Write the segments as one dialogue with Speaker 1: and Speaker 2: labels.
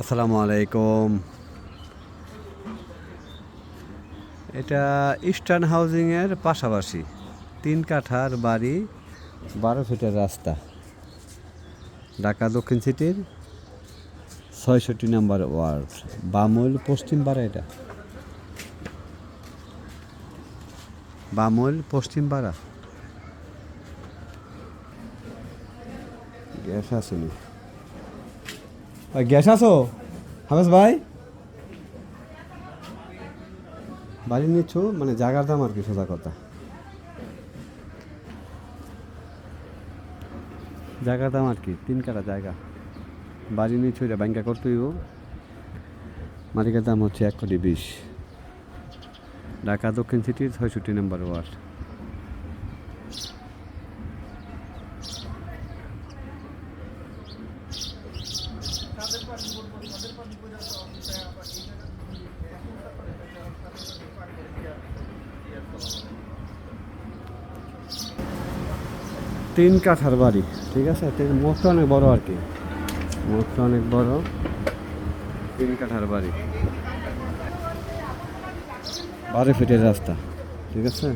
Speaker 1: আসসালামু আলাইকুম। এটা ইস্টার্ন হাউজিংয়ের পাশাপাশি 3 কাঠার বাড়ি, 12 ফিটের রাস্তা, ঢাকা দক্ষিণ সিটির 66 নম্বর ওয়ার্ড, বামুল পশ্চিম পাড়া। এটা বামুল পশ্চিম পাড়া। গ্যাস আসেনি। গ্যাস আসো হামেশ ভাই? বাড়ি নিচ্ছ মানে জায়গার দাম আর কি, সোজা কথা। জায়গার দাম আর কি 3 কাঠা জায়গা বাড়ি নিচ্ছ, এটা ব্যাংকা করতে হইব। মালিকের দাম হচ্ছে 1,20,00,000। ঢাকা দক্ষিণ সিটির 66 নম্বর ওয়ার্ড। তিন কাঠার বাড়ি, ঠিক আছে। মুখটা অনেক বড় আর কি, মুখটা অনেক বড়। 3 কাঠার বাড়ি, 12 ফিটের রাস্তা, ঠিক আছে।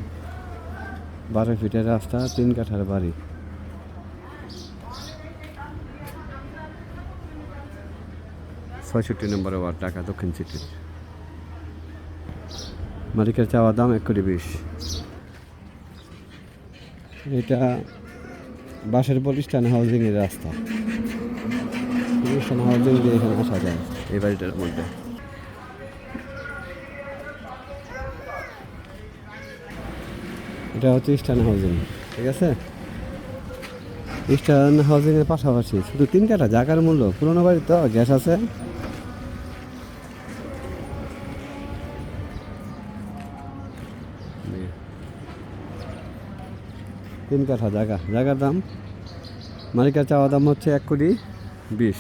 Speaker 1: 12 ফিটের রাস্তা, 3 কাঠার বাড়ি। ছয়ষট্টি নম্বর ওয়ার্ড, ঢাকা দক্ষিণ সিটি। মালিকের চাওয়া দাম 1,20,00,000। এটা বাসের পর ইস্টার্ন হাউজিংয়ের রাস্তা। ইস্টার্ন হাউজিং দিয়ে এখানে আসা যায় এই বাড়িটার মধ্যে। এটা হচ্ছে ইস্টার্ন হাউজিং, ঠিক আছে। ইস্টার্ন হাউজিংয়ের পাশাপাশি শুধু 3 কাঠা জায়গার মূল্য। পুরোনো বাড়ি তো, গ্যাস আছে। তিন কাঠা জায়গার দাম, মালিকের চাওয়া দাম হচ্ছে 1,20,00,000।